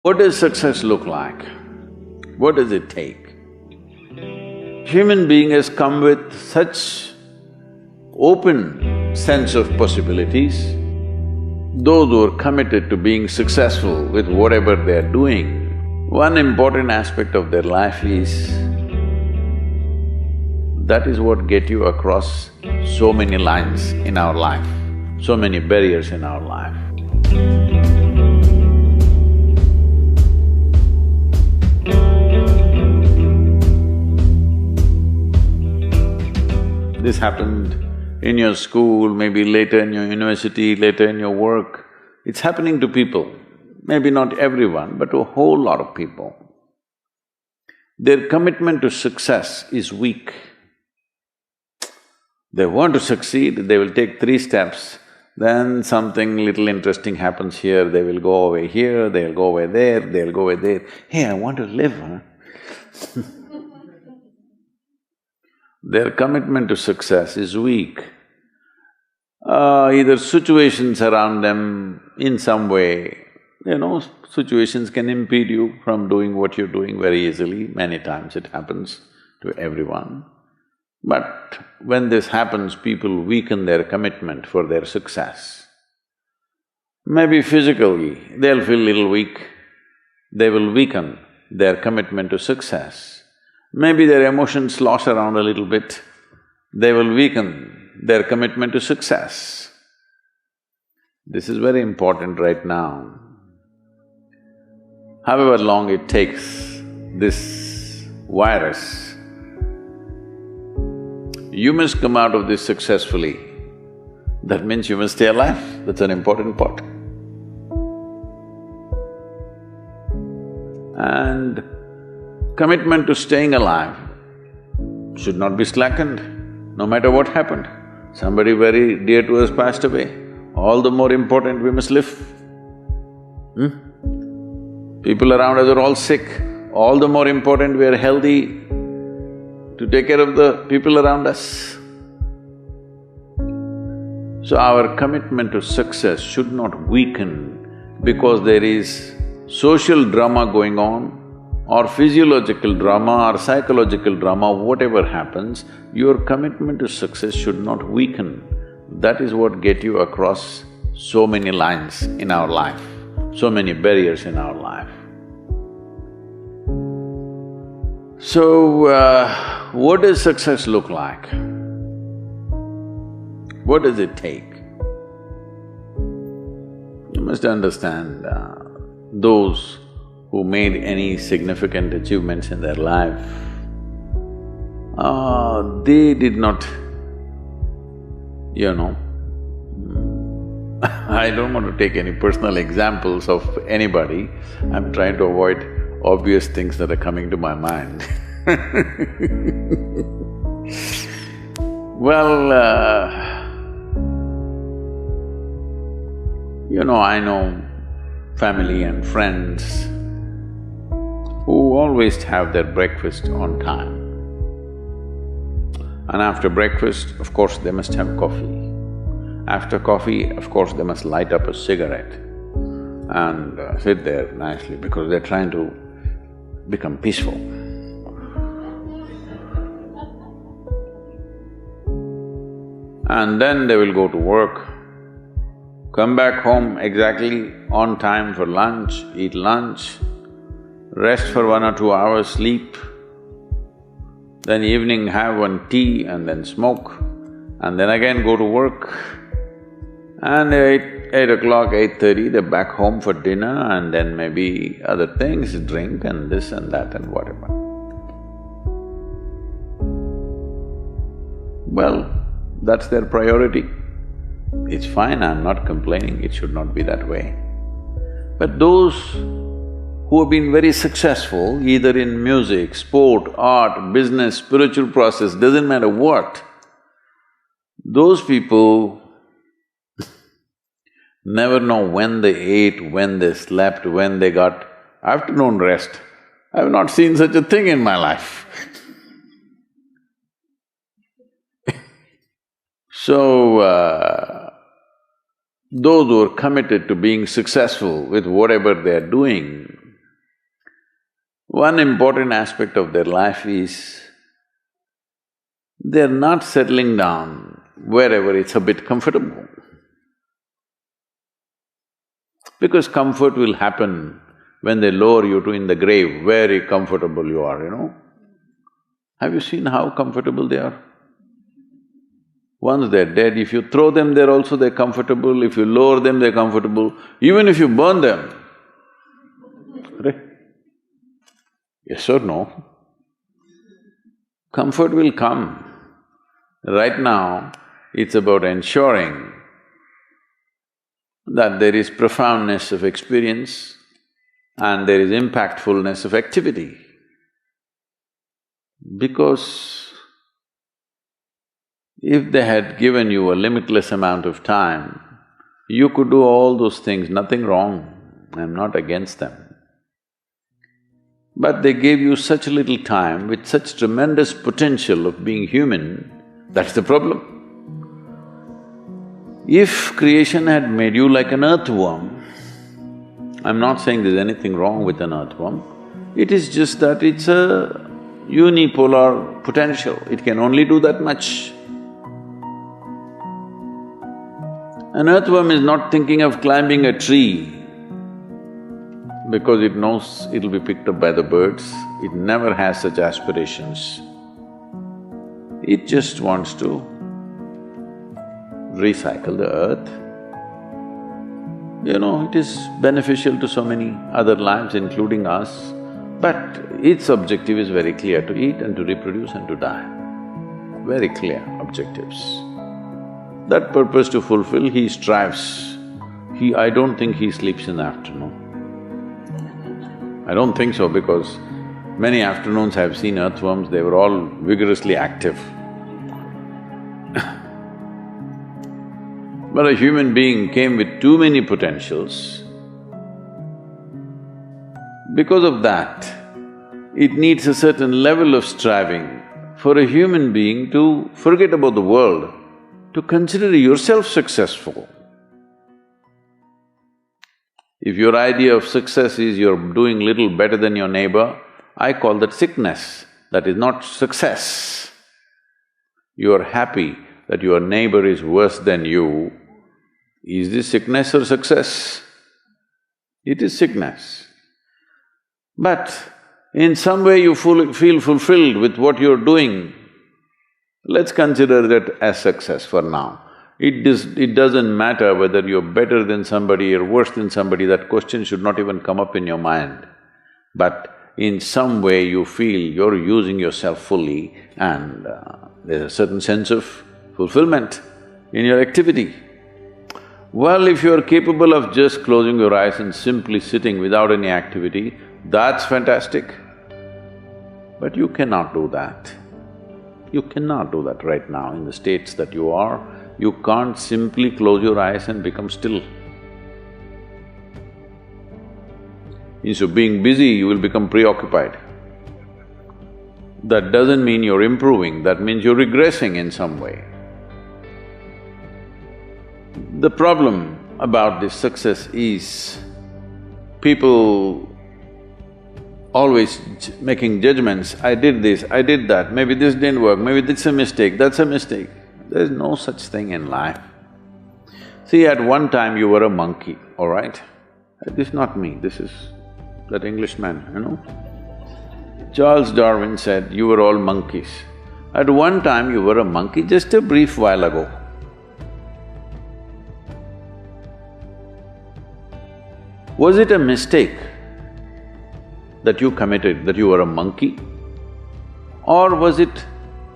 What does success look like? What does it take? Human being has come with such open sense of possibilities. Those who are committed to being successful with whatever they're doing, one important aspect of their life is that is what get you across so many lines in our life, so many barriers in our life. This happened in your school, maybe later in your university, later in your work. It's happening to people, maybe not everyone, but to a whole lot of people. Their commitment to success is weak. They want to succeed, they will take 3 steps, then something little interesting happens here, they will go away here, they'll go away there, they'll go away there. Hey, I want to live, huh? Their commitment to success is weak. Either situations around them in some way, situations can impede you from doing what you're doing very easily. Many times it happens to everyone. But when this happens, people weaken their commitment for their success. Maybe physically, they'll feel little weak, they will weaken their commitment to success. Maybe their emotions slosh around a little bit, they will weaken their commitment to success. This is very important right now. However long it takes, this virus, you must come out of this successfully. That means you must stay alive, that's an important part. And commitment to staying alive should not be slackened, no matter what happened. Somebody very dear to us passed away, all the more important we must live. People around us are all sick, all the more important we are healthy to take care of the people around us. So our commitment to success should not weaken because there is social drama going on, or physiological drama or psychological drama, whatever happens, your commitment to success should not weaken. That is what get you across so many lines in our life, so many barriers in our life. So, what does success look like? What does it take? You must understand, those who made any significant achievements in their life, they did not, I don't want to take any personal examples of anybody, I'm trying to avoid obvious things that are coming to my mind. Well, I know family and friends who always have their breakfast on time. And after breakfast, of course, they must have coffee. After coffee, of course, they must light up a cigarette and sit there nicely because they're trying to become peaceful. And then they will go to work, come back home exactly on time for lunch, eat lunch, rest for 1 or 2 hours, sleep, then evening have one tea and then smoke, and then again go to work. And eight o'clock, 8:30, they're back home for dinner and then maybe other things, drink and this and that and whatever. Well, that's their priority. It's fine, I'm not complaining, it should not be that way. But those who have been very successful, either in music, sport, art, business, spiritual process, doesn't matter what, those people never know when they ate, when they slept, when they got afternoon rest. I've not seen such a thing in my life. So, those who are committed to being successful with whatever they're doing, One important aspect of their life is they're not settling down wherever it's a bit comfortable. Because comfort will happen when they lower you to in the grave, very comfortable you are, you know. Have you seen how comfortable they are? Once they're dead, if you throw them there also they're comfortable, if you lower them they're comfortable, even if you burn them. Right? Yes or no? Comfort will come. Right now, it's about ensuring that there is profoundness of experience and there is impactfulness of activity. Because if they had given you a limitless amount of time, you could do all those things, nothing wrong, I'm not against them. But they gave you such little time with such tremendous potential of being human, that's the problem. If creation had made you like an earthworm, I'm not saying there's anything wrong with an earthworm, it is just that it's a unipolar potential, it can only do that much. An earthworm is not thinking of climbing a tree because it knows it'll be picked up by the birds, it never has such aspirations. It just wants to recycle the earth. You know, it is beneficial to so many other lives, including us, but its objective is very clear, to eat and to reproduce and to die. Very clear objectives. That purpose to fulfill, he strives. I don't think he sleeps in the afternoon. I don't think so because many afternoons I've seen earthworms, they were all vigorously active. But a human being came with too many potentials. Because of that, it needs a certain level of striving for a human being to forget about the world, to consider yourself successful. If your idea of success is you're doing little better than your neighbor, I call that sickness, that is not success. You are happy that your neighbor is worse than you. Is this sickness or success? It is sickness. But in some way you feel fulfilled with what you're doing, let's consider that as success for now. It doesn't matter whether you're better than somebody or worse than somebody, that question should not even come up in your mind. But in some way you feel you're using yourself fully and there's a certain sense of fulfillment in your activity. Well, if you're capable of just closing your eyes and simply sitting without any activity, that's fantastic. But you cannot do that. You cannot do that right now in the states that you are. You can't simply close your eyes and become still. Instead of being busy, you will become preoccupied. That doesn't mean you're improving, that means you're regressing in some way. The problem about this success is people always making judgments, I did this, I did that, maybe this didn't work, maybe this is a mistake, that's a mistake. There's no such thing in life. See, at one time you were a monkey, all right? This is not me, this is that Englishman, you know? Charles Darwin said, you were all monkeys. At one time you were a monkey, just a brief while ago. Was it a mistake that you committed, that you were a monkey? Or was it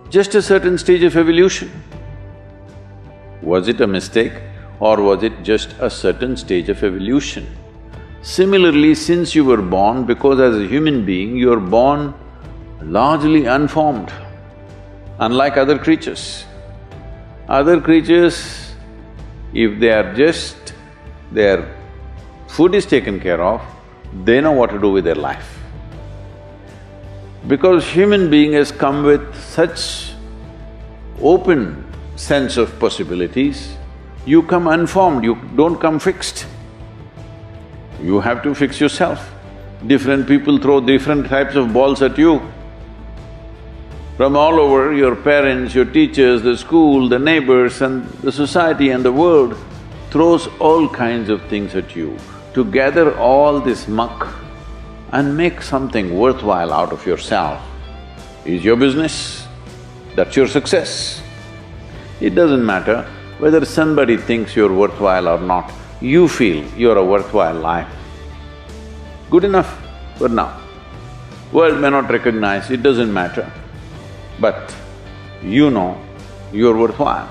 just a certain stage of evolution? Was it a mistake or was it just a certain stage of evolution? Similarly, since you were born, because as a human being, you are born largely unformed, unlike other creatures. Other creatures, if they are just… their food is taken care of, they know what to do with their life. Because human being has come with such open sense of possibilities, you come unformed, you don't come fixed. You have to fix yourself. Different people throw different types of balls at you. From all over, your parents, your teachers, the school, the neighbors and the society and the world throws all kinds of things at you. To gather all this muck and make something worthwhile out of yourself is your business. That's your success. It doesn't matter whether somebody thinks you're worthwhile or not, you feel you're a worthwhile life. Good enough for now. World may not recognize, it doesn't matter, but you know you're worthwhile.